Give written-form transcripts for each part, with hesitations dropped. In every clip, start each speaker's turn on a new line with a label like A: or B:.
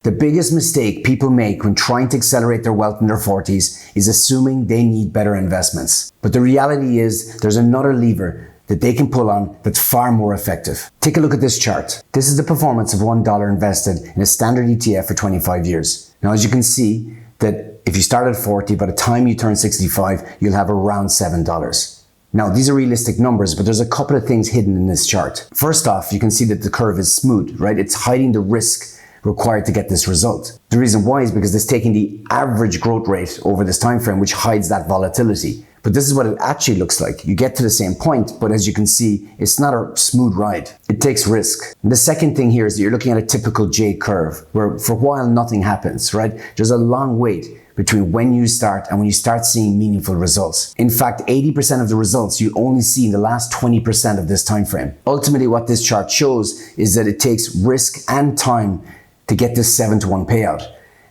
A: The biggest mistake people make when trying to accelerate their wealth in their 40s is assuming they need better investments. But the reality is there's another lever that they can pull on that's far more effective. Take a look at this chart. This is the performance of $1 invested in a standard ETF for 25 years. Now, as you can see, that if you start at 40, by the time you turn 65, you'll have around $7. Now, these are realistic numbers, but there's a couple of things hidden in this chart. First off, you can see that the curve is smooth, right? It's hiding the risk required to get this result. The reason why is because it's taking the average growth rate over this time frame, which hides that volatility. But this is what it actually looks like. You get to the same point, but as you can see, it's not a smooth ride. It takes risk. And the second thing here is that you're looking at a typical J curve, where for a while nothing happens, right? There's a long wait between when you start and when you start seeing meaningful results. In fact, 80% of the results you only see in the last 20% of this time frame. Ultimately, what this chart shows is that it takes risk and time to get this 7-to-1 payout.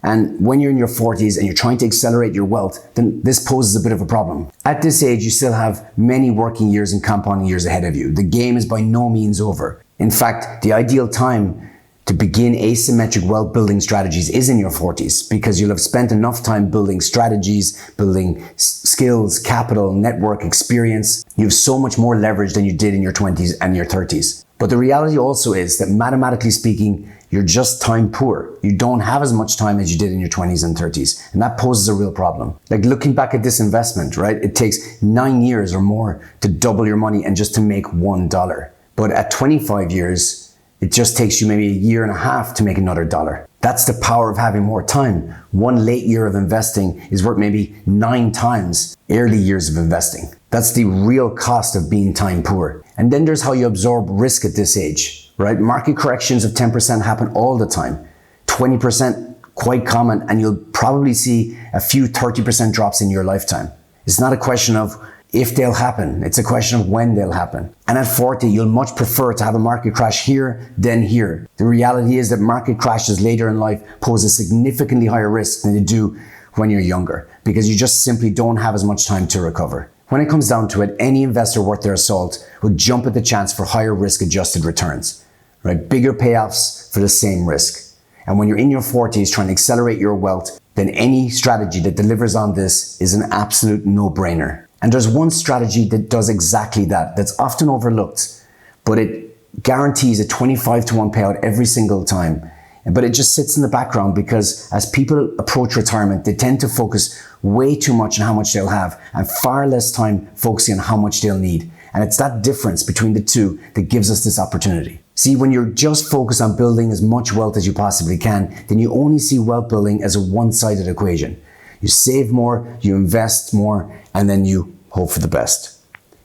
A: And when you're in your 40s and you're trying to accelerate your wealth, then this poses a bit of a problem. At this age, you still have many working years and compounding years ahead of you. The game is by no means over. In fact, the ideal time to begin asymmetric wealth building strategies is in your 40s, because you'll have spent enough time building strategies, building skills, capital, network, experience. You have so much more leverage than you did in your 20s and your 30s. But the reality also is that mathematically speaking, you're just time poor. You don't have as much time as you did in your 20s and 30s. And that poses a real problem. Like looking back at this investment, right? It takes 9 years or more to double your money and just to make $1. But at 25 years, it just takes you maybe a year and a half to make another $1. That's the power of having more time. One late year of investing is worth maybe 9 times early years of investing. That's the real cost of being time poor. And then there's how you absorb risk at this age, right? Market corrections of 10% happen all the time. 20% quite common, and you'll probably see a few 30% drops in your lifetime. It's not a question of if they'll happen, it's a question of when they'll happen. And at 40, you'll much prefer to have a market crash here than here. The reality is that market crashes later in life pose a significantly higher risk than they do when you're younger, because you just simply don't have as much time to recover. When it comes down to it, any investor worth their salt would jump at the chance for higher risk adjusted returns, right? Bigger payoffs for the same risk. And when you're in your 40s trying to accelerate your wealth, then any strategy that delivers on this is an absolute no-brainer. And there's one strategy that does exactly that, that's often overlooked, but it guarantees a 25-to-1 payout every single time. But it just sits in the background because as people approach retirement, they tend to focus way too much on how much they'll have and far less time focusing on how much they'll need. And it's that difference between the two that gives us this opportunity. See, when you're just focused on building as much wealth as you possibly can, then you only see wealth building as a one-sided equation. You save more, you invest more, and then you hope for the best.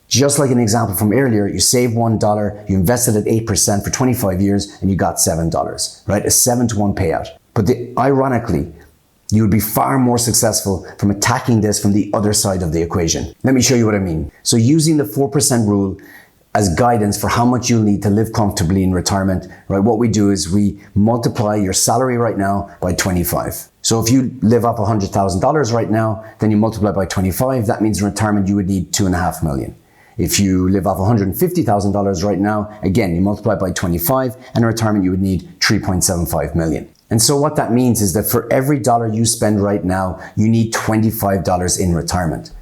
A: Just like an example from earlier, you save $1, you invested at 8% for 25 years, and you got $7, right? A 7-to-1 payout. But ironically, you would be far more successful from attacking this from the other side of the equation. Let me show you what I mean. So using the 4% rule as guidance for how much you'll need to live comfortably in retirement, right? What we do is we multiply your salary right now by 25. So if you live off $100,000 right now, then you multiply by 25. That means in retirement you would need $2.5 million. If you live off $150,000 right now, again, you multiply by 25, and in retirement you would need $3.75 million. And so what that means is that for every dollar you spend right now, you need $25 in retirement.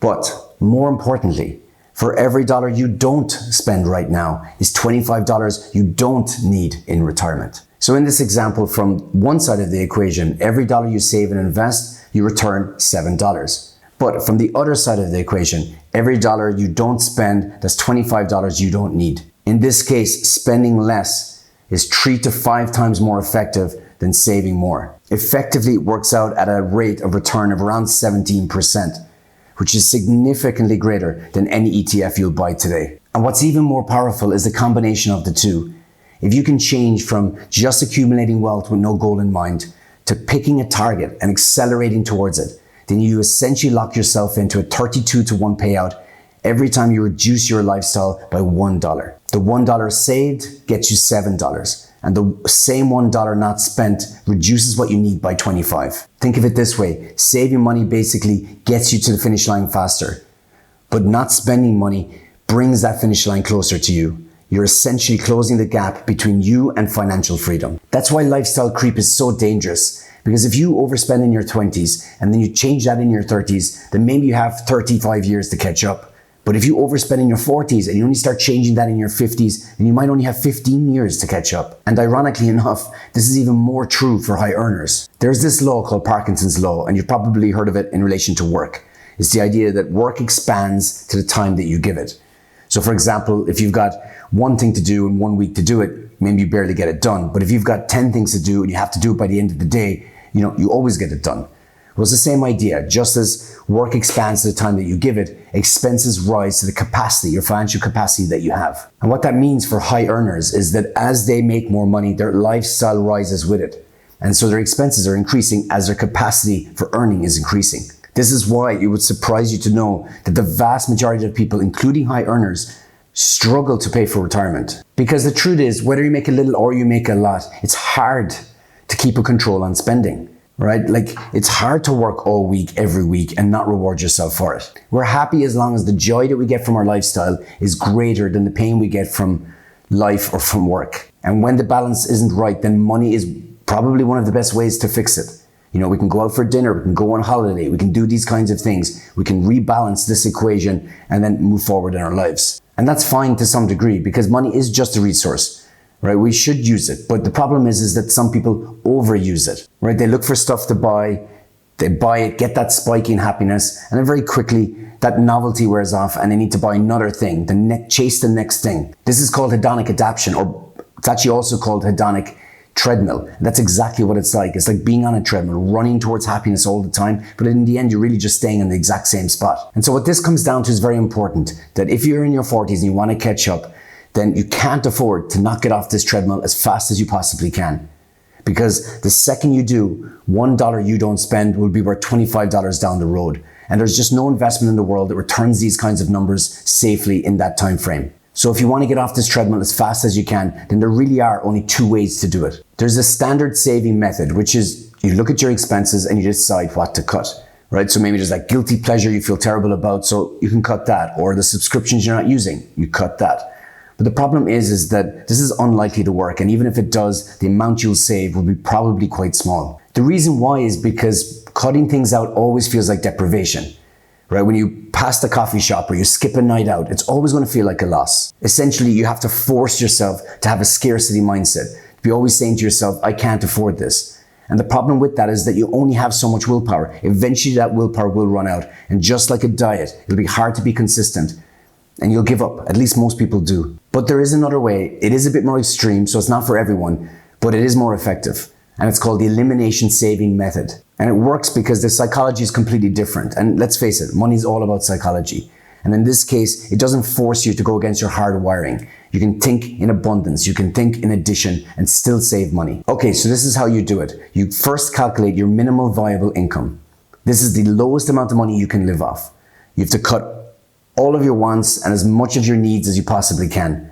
A: But more importantly, for every dollar you don't spend right now is $25 you don't need in retirement. So in this example, from one side of the equation, every dollar you save and invest, you return $7. But from the other side of the equation, every dollar you don't spend, that's $25 you don't need. In this case, spending less is 3 to 5 times more effective than saving more. Effectively, it works out at a rate of return of around 17%, which is significantly greater than any ETF you'll buy today. And what's even more powerful is the combination of the two. If you can change from just accumulating wealth with no goal in mind to picking a target and accelerating towards it, then you essentially lock yourself into a 32-to-1 payout every time you reduce your lifestyle by $1. The $1 saved gets you $7, and the same $1 not spent reduces what you need by 25. Think of it this way, saving money basically gets you to the finish line faster, but not spending money brings that finish line closer to you. You're essentially closing the gap between you and financial freedom. That's why lifestyle creep is so dangerous. Because if you overspend in your 20s and then you change that in your 30s, then maybe you have 35 years to catch up. But if you overspend in your 40s and you only start changing that in your 50s, then you might only have 15 years to catch up. And ironically enough, this is even more true for high earners. There's this law called Parkinson's law, and you've probably heard of it in relation to work. It's the idea that work expands to the time that you give it. So for example, if you've got one thing to do in 1 week to do it, maybe you barely get it done. But if you've got 10 things to do and you have to do it by the end of the day, you always get it done. Well, it's the same idea. Just as work expands to the time that you give it, expenses rise to the capacity, your financial capacity that you have. And what that means for high earners is that as they make more money, their lifestyle rises with it. And so their expenses are increasing as their capacity for earning is increasing. This is why it would surprise you to know that the vast majority of people, including high earners, struggle to pay for retirement. Because the truth is, whether you make a little or you make a lot, it's hard to keep a control on spending. Right? Like, it's hard to work all week, every week, and not reward yourself for it. We're happy as long as the joy that we get from our lifestyle is greater than the pain we get from life or from work. And when the balance isn't right, then money is probably one of the best ways to fix it. We can go out for dinner, we can go on holiday, we can do these kinds of things. We can rebalance this equation and then move forward in our lives. And that's fine to some degree because money is just a resource. Right? We should use it. But the problem is that some people overuse it, right? They look for stuff to buy, they buy it, get that spike in happiness, and then very quickly that novelty wears off and they need to buy another thing, chase the next thing. This is called hedonic adaptation, or it's actually also called hedonic treadmill. That's exactly what it's like. It's like being on a treadmill, running towards happiness all the time, but in the end, you're really just staying in the exact same spot. And so what this comes down to is very important, that if you're in your 40s and you want to catch up, then you can't afford to not get off this treadmill as fast as you possibly can. Because the second you do, $1 you don't spend will be worth $25 down the road. And there's just no investment in the world that returns these kinds of numbers safely in that time frame. So if you want to get off this treadmill as fast as you can, then there really are only two ways to do it. There's a standard saving method, which is you look at your expenses and you decide what to cut. Right? So maybe there's that guilty pleasure you feel terrible about, so you can cut that. Or the subscriptions you're not using, you cut that. But the problem is that this is unlikely to work, and even if it does, the amount you'll save will be probably quite small. The reason why is because cutting things out always feels like deprivation. Right? When you pass the coffee shop or you skip a night out, it's always going to feel like a loss. Essentially, you have to force yourself to have a scarcity mindset, to be always saying to yourself, I can't afford this. And the problem with that is that you only have so much willpower. Eventually that willpower will run out, and just like a diet, it'll be hard to be consistent. And you'll give up. At least most people do. But there is another way. It is a bit more extreme, so it's not for everyone, but it is more effective. And it's called the elimination saving method. And it works because the psychology is completely different. And let's face it, money is all about psychology. And in this case, it doesn't force you to go against your hard wiring. You can think in abundance, you can think in addition and still save money. Okay, so this is how you do it. You first calculate your minimal viable income. This is the lowest amount of money you can live off. You have to cut all of your wants and as much of your needs as you possibly can.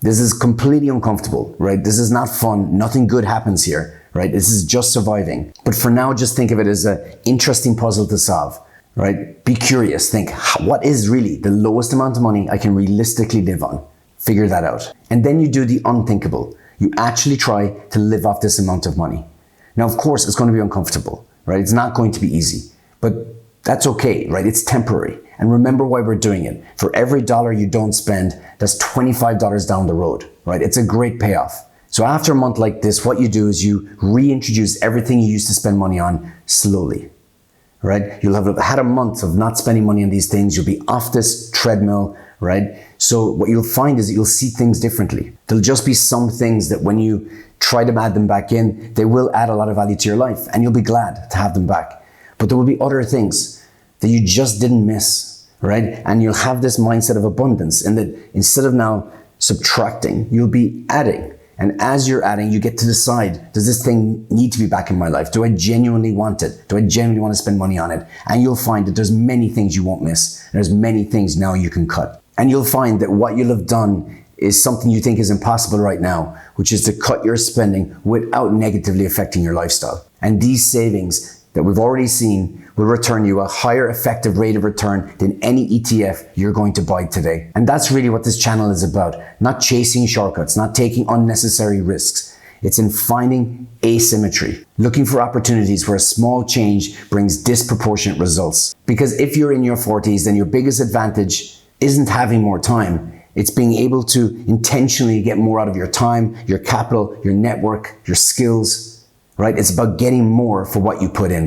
A: This is completely uncomfortable, right? This is not fun. Nothing good happens here, right? This is just surviving. But for now, just think of it as an interesting puzzle to solve, right? Be curious. Think, what is really the lowest amount of money I can realistically live on? Figure that out. And then you do the unthinkable. You actually try to live off this amount of money. Now, of course, it's going to be uncomfortable, right? It's not going to be easy, but that's okay, right? It's temporary. And remember why we're doing it. For every dollar you don't spend, that's $25 down the road, right? It's a great payoff. So after a month like this, what you do is you reintroduce everything you used to spend money on slowly, right? You'll have had a month of not spending money on these things. You'll be off this treadmill, right? So what you'll find is that you'll see things differently. There'll just be some things that when you try to add them back in, they will add a lot of value to your life and you'll be glad to have them back. But there will be other things that you just didn't miss, right? And you'll have this mindset of abundance, and that instead of now subtracting, you'll be adding. And as you're adding, you get to decide, does this thing need to be back in my life? Do I genuinely want it? Do I genuinely want to spend money on it? And you'll find that there's many things you won't miss. There's many things now you can cut. And you'll find that what you'll have done is something you think is impossible right now, which is to cut your spending without negatively affecting your lifestyle. And these savings that we've already seen will return you a higher effective rate of return than any ETF you're going to buy today. And that's really what this channel is about. Not chasing shortcuts, not taking unnecessary risks. It's in finding asymmetry, looking for opportunities where a small change brings disproportionate results. Because if you're in your 40s, then your biggest advantage isn't having more time. It's being able to intentionally get more out of your time, your capital, your network, your skills, right? It's about getting more for what you put in.